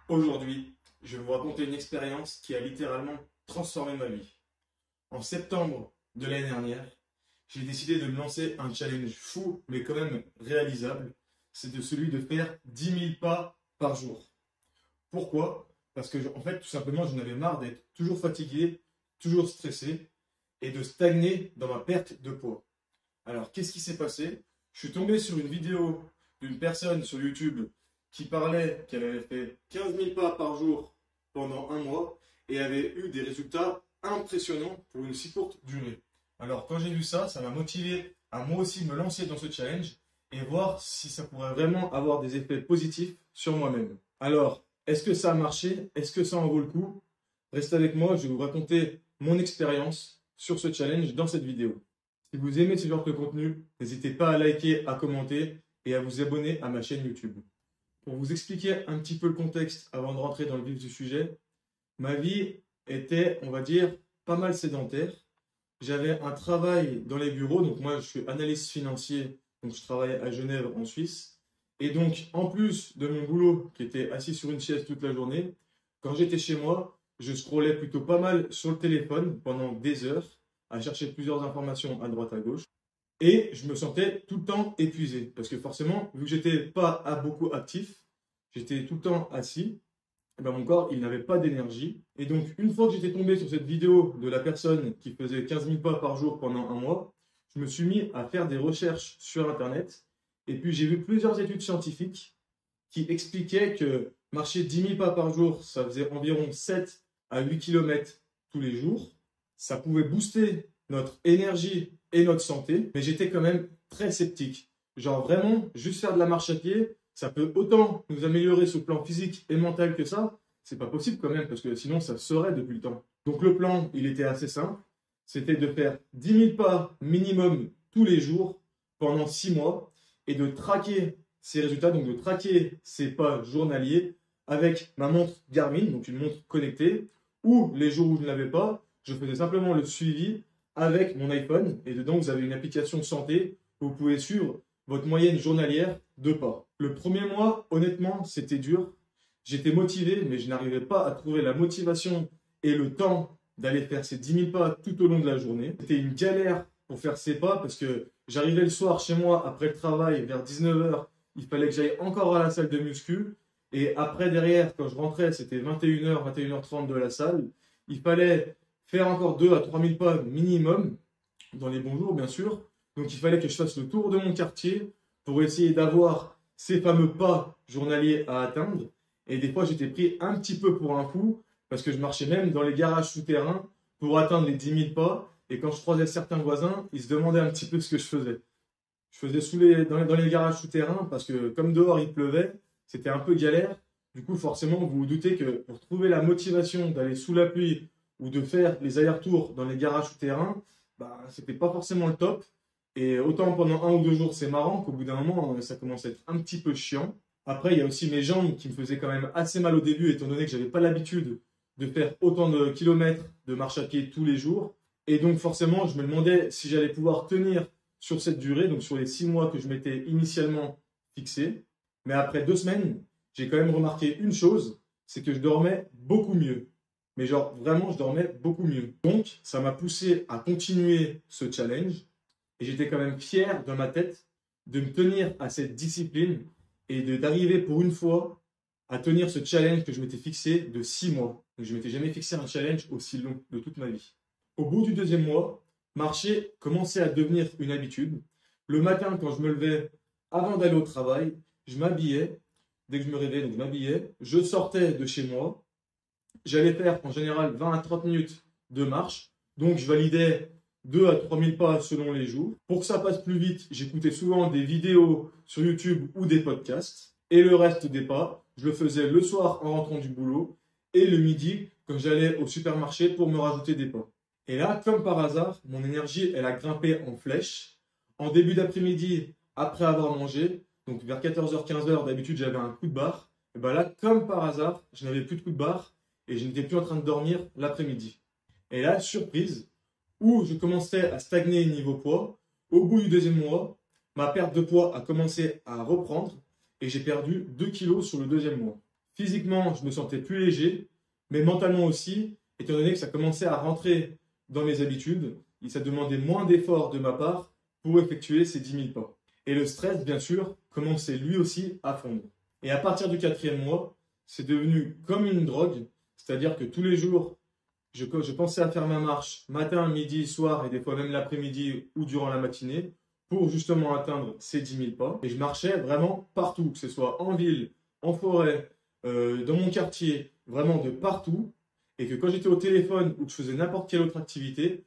Aujourd'hui, je vais vous raconter une expérience qui a littéralement transformé ma vie. En septembre de l'année dernière, j'ai décidé de me lancer un challenge fou, mais quand même réalisable. C'est celui de faire 10 000 pas par jour. Pourquoi? Parce que, en fait, tout simplement, j'en avais marre d'être toujours fatigué, toujours stressé et de stagner dans ma perte de poids. Alors, qu'est-ce qui s'est passé? Je suis tombé sur une vidéo d'une personne sur YouTube qui parlait qu'elle avait fait 15 000 pas par jour pendant un mois et avait eu des résultats impressionnants pour une si courte durée. Alors, quand j'ai vu ça, ça m'a motivé à moi aussi me lancer dans ce challenge et voir si ça pourrait vraiment avoir des effets positifs sur moi-même. Alors, est-ce que ça a marché? Est-ce que ça en vaut le coup? Restez avec moi, je vais vous raconter mon expérience sur ce challenge dans cette vidéo. Si vous aimez ce genre de contenu, n'hésitez pas à liker, à commenter et à vous abonner à ma chaîne YouTube. Pour vous expliquer un petit peu le contexte avant de rentrer dans le vif du sujet, ma vie était, on va dire, pas mal sédentaire. J'avais un travail dans les bureaux, donc moi je suis analyste financier, donc je travaillais à Genève en Suisse. Et donc en plus de mon boulot qui était assis sur une chaise toute la journée, quand j'étais chez moi, je scrollais plutôt pas mal sur le téléphone pendant des heures à chercher plusieurs informations à droite à gauche. Et je me sentais tout le temps épuisé. Parce que forcément, vu que j'étais pas beaucoup actif, j'étais tout le temps assis, et ben mon corps, il n'avait pas d'énergie. Et donc, une fois que j'étais tombé sur cette vidéo de la personne qui faisait 15 000 pas par jour pendant un mois, je me suis mis à faire des recherches sur Internet. Et puis, j'ai vu plusieurs études scientifiques qui expliquaient que marcher 10 000 pas par jour, ça faisait environ 7 à 8 km tous les jours. Ça pouvait booster notre énergie et notre santé, mais j'étais quand même très sceptique. Genre vraiment, juste faire de la marche à pied, ça peut autant nous améliorer sur le plan physique et mental que ça. C'est pas possible quand même, parce que sinon ça se saurait depuis le temps. Donc le plan, il était assez simple. C'était de faire 10 000 pas minimum tous les jours pendant 6 mois et de traquer ces résultats, donc de traquer ces pas journaliers avec ma montre Garmin, donc une montre connectée, ou les jours où je ne l'avais pas, je faisais simplement le suivi avec mon iPhone et dedans vous avez une application santé où vous pouvez suivre votre moyenne journalière de pas. Le premier mois, honnêtement, c'était dur. J'étais motivé, mais je n'arrivais pas à trouver la motivation et le temps d'aller faire ces 10 000 pas tout au long de la journée. C'était une galère pour faire ces pas parce que j'arrivais le soir chez moi après le travail vers 19 h. Il fallait que j'aille encore à la salle de muscu. Et après, derrière, quand je rentrais, c'était 21 h, 21 h 30 de la salle. Il fallait faire encore 2 à 3 000 pas minimum, dans les bons jours, bien sûr. Donc, il fallait que je fasse le tour de mon quartier pour essayer d'avoir ces fameux pas journaliers à atteindre. Et des fois, j'étais pris un petit peu pour un fou parce que je marchais même dans les garages souterrains pour atteindre les 10 000 pas. Et quand je croisais certains voisins, ils se demandaient un petit peu ce que je faisais. Je faisais dans les garages souterrains parce que comme dehors il pleuvait, c'était un peu galère. Du coup, forcément, vous vous doutez que pour trouver la motivation d'aller sous la pluie ou de faire les allers-retours dans les garages souterrains, bah, c'était pas forcément le top. Et autant pendant 1 ou 2 jours, c'est marrant qu'au bout d'un moment, ça commence à être un petit peu chiant. Après, il y a aussi mes jambes qui me faisaient quand même assez mal au début, étant donné que j'avais pas l'habitude de faire autant de kilomètres de marche à pied tous les jours. Et donc, forcément, je me demandais si j'allais pouvoir tenir sur cette durée, donc sur les 6 mois que je m'étais initialement fixé. Mais après 2 semaines, j'ai quand même remarqué une chose, c'est que je dormais beaucoup mieux. Mais genre, vraiment, je dormais beaucoup mieux. Donc, ça m'a poussé à continuer ce challenge. Et j'étais quand même fier dans ma tête de me tenir à cette discipline et d'arriver pour une fois à tenir ce challenge que je m'étais fixé de 6 mois. Donc, je ne m'étais jamais fixé un challenge aussi long de toute ma vie. Au bout du 2e mois, marcher commençait à devenir une habitude. Le matin, quand je me levais, avant d'aller au travail, je m'habillais. Dès que je me réveillais, donc je m'habillais. Je sortais de chez moi. J'allais faire en général 20 à 30 minutes de marche. Donc je validais 2 à 3 000 pas selon les jours. Pour que ça passe plus vite, j'écoutais souvent des vidéos sur YouTube ou des podcasts. Et le reste des pas, je le faisais le soir en rentrant du boulot et le midi quand j'allais au supermarché pour me rajouter des pas. Et là, comme par hasard, mon énergie, elle a grimpé en flèche. En début d'après-midi, après avoir mangé, donc vers 14 h 15 h, d'habitude j'avais un coup de barre. Et bien là, comme par hasard, je n'avais plus de coup de barre et je n'étais plus en train de dormir l'après-midi. Et là, surprise, où je commençais à stagner niveau poids, au bout du 2e mois, ma perte de poids a commencé à reprendre et j'ai perdu 2 kilos sur le 2e mois. Physiquement, je me sentais plus léger, mais mentalement aussi, étant donné que ça commençait à rentrer dans mes habitudes, et ça demandait moins d'efforts de ma part pour effectuer ces 10 000 pas. Et le stress, bien sûr, commençait lui aussi à fondre. Et à partir du 4e mois, c'est devenu comme une drogue, c'est-à-dire que tous les jours, je pensais à faire ma marche matin, midi, soir et des fois même l'après-midi ou durant la matinée pour justement atteindre ces 10 000 pas. Et je marchais vraiment partout, que ce soit en ville, en forêt, dans mon quartier, vraiment de partout. Et que quand j'étais au téléphone ou que je faisais n'importe quelle autre activité,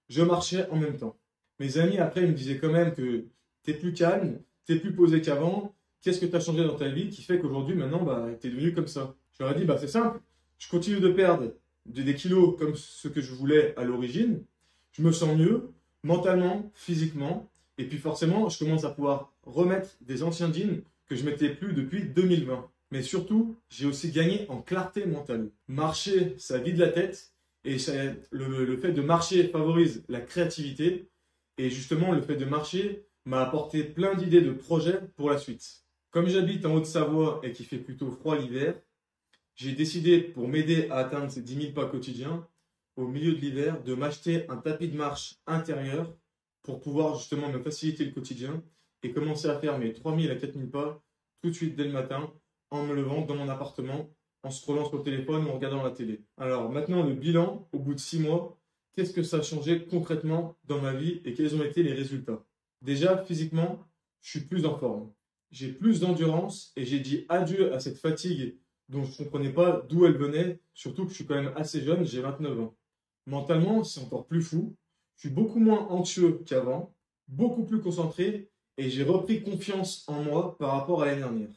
je marchais en même temps. Mes amis après ils me disaient quand même que t'es plus calme, t'es plus posé qu'avant. Qu'est-ce que tu as changé dans ta vie qui fait qu'aujourd'hui maintenant t'es devenu comme ça? Je leur ai dit c'est simple, je continue de perdre des kilos comme ce que je voulais à l'origine. Je me sens mieux mentalement, physiquement, et puis forcément je commence à pouvoir remettre des anciens jeans que je mettais plus depuis 2020. Mais surtout, j'ai aussi gagné en clarté mentale. Marcher, ça vide la tête. Et le fait de marcher favorise la créativité. Et justement, le fait de marcher m'a apporté plein d'idées de projets pour la suite. Comme j'habite en Haute-Savoie et qu'il fait plutôt froid l'hiver, j'ai décidé, pour m'aider à atteindre ces 10 000 pas quotidiens, au milieu de l'hiver, de m'acheter un tapis de marche intérieur pour pouvoir justement me faciliter le quotidien et commencer à faire mes 3 000 à 4 000 pas tout de suite dès le matin en me levant dans mon appartement, en scrollant sur le téléphone ou en regardant la télé. Alors maintenant, le bilan, au bout de 6 mois, qu'est-ce que ça a changé concrètement dans ma vie et quels ont été les résultats? Déjà, physiquement, je suis plus en forme. J'ai plus d'endurance et j'ai dit adieu à cette fatigue dont je ne comprenais pas d'où elle venait, surtout que je suis quand même assez jeune, j'ai 29 ans. Mentalement, c'est encore plus fou. Je suis beaucoup moins anxieux qu'avant, beaucoup plus concentré et j'ai repris confiance en moi par rapport à l'année dernière.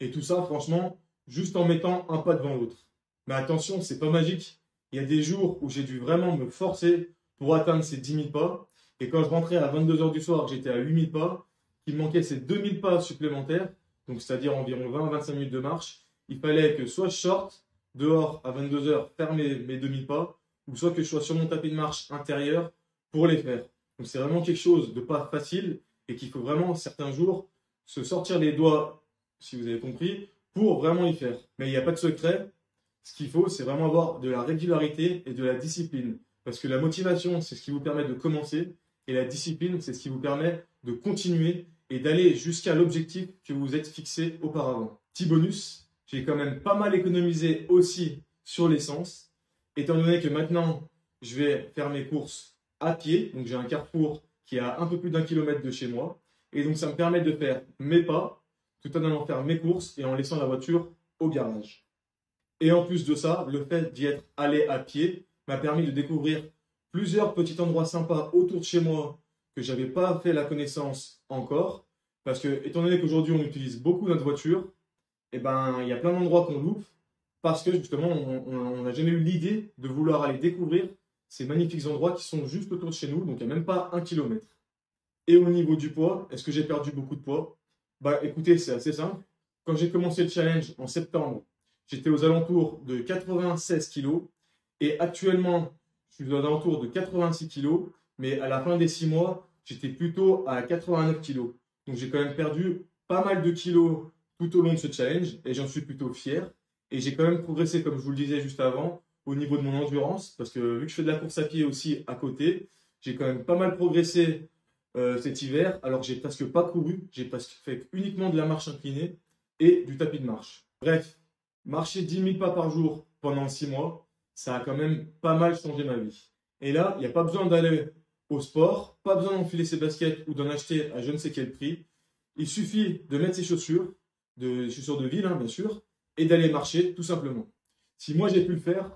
Et tout ça, franchement, juste en mettant un pas devant l'autre. Mais attention, c'est pas magique. Il y a des jours où j'ai dû vraiment me forcer pour atteindre ces 10 000 pas. Et quand je rentrais à 22 h du soir, j'étais à 8 000 pas, il me manquait ces 2 000 pas supplémentaires, donc c'est-à-dire environ 20-25 minutes de marche. Il fallait que soit je sorte dehors à 22 h, faire mes 2 000 pas, ou soit que je sois sur mon tapis de marche intérieur pour les faire. Donc c'est vraiment quelque chose de pas facile et qu'il faut vraiment certains jours se sortir les doigts, si vous avez compris, pour vraiment y faire. Mais il n'y a pas de secret. Ce qu'il faut, c'est vraiment avoir de la régularité et de la discipline. Parce que la motivation, c'est ce qui vous permet de commencer. Et la discipline, c'est ce qui vous permet de continuer et d'aller jusqu'à l'objectif que vous vous êtes fixé auparavant. Petit bonus, j'ai quand même pas mal économisé aussi sur l'essence. Étant donné que maintenant, je vais faire mes courses à pied. Donc j'ai un Carrefour qui est à un peu plus d'1 kilomètre de chez moi. Et donc ça me permet de faire mes pas, tout en allant faire mes courses et en laissant la voiture au garage. Et en plus de ça, le fait d'y être allé à pied m'a permis de découvrir plusieurs petits endroits sympas autour de chez moi que je n'avais pas fait la connaissance encore. Parce que, étant donné qu'aujourd'hui on utilise beaucoup notre voiture, il y a plein d'endroits qu'on loupe parce que justement on n'a jamais eu l'idée de vouloir aller découvrir ces magnifiques endroits qui sont juste autour de chez nous, donc il n'y a même pas 1 kilomètre. Et au niveau du poids, est-ce que j'ai perdu beaucoup de poids? Écoutez, c'est assez simple. Quand j'ai commencé le challenge en septembre, j'étais aux alentours de 96 kg et actuellement, je suis aux alentours de 86 kg, mais à la fin des 6 mois, j'étais plutôt à 89 kg. Donc j'ai quand même perdu pas mal de kilos tout au long de ce challenge et j'en suis plutôt fier. Et j'ai quand même progressé, comme je vous le disais juste avant, au niveau de mon endurance, parce que vu que je fais de la course à pied aussi à côté, j'ai quand même pas mal progressé cet hiver, alors que j'ai presque pas couru, j'ai presque fait uniquement de la marche inclinée et du tapis de marche. Bref, marcher 10 000 pas par jour pendant 6 mois, ça a quand même pas mal changé ma vie. Et là, il n'y a pas besoin d'aller au sport, pas besoin d'enfiler ses baskets ou d'en acheter à je ne sais quel prix. Il suffit de mettre ses chaussures, des chaussures de ville bien sûr, et d'aller marcher tout simplement. Si moi j'ai pu le faire,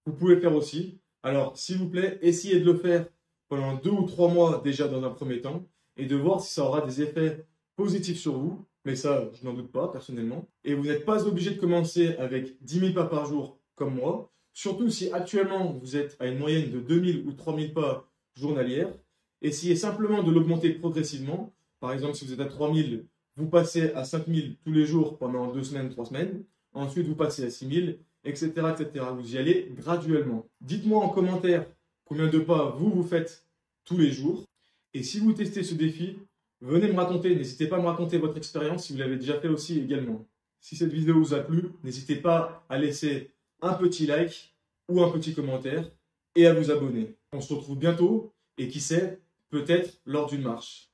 vous pouvez le faire aussi. Alors s'il vous plaît, essayez de le faire pendant 2 ou 3 mois déjà dans un premier temps et de voir si ça aura des effets positifs sur vous. Mais ça, je n'en doute pas personnellement. Et vous n'êtes pas obligé de commencer avec 10 000 pas par jour comme moi. Surtout si actuellement vous êtes à une moyenne de 2 000 ou 3 000 pas journalières. Essayez simplement de l'augmenter progressivement. Par exemple, si vous êtes à 3 000, vous passez à 5 000 tous les jours pendant 2 semaines, 3 semaines. Ensuite, vous passez à 6 000, etc., etc. Vous y allez graduellement. Dites-moi en commentaire combien de pas vous faites tous les jours. Et si vous testez ce défi, venez me raconter. N'hésitez pas à me raconter votre expérience si vous l'avez déjà fait aussi également. Si cette vidéo vous a plu, n'hésitez pas à laisser un petit like ou un petit commentaire et à vous abonner. On se retrouve bientôt et qui sait, peut-être lors d'une marche.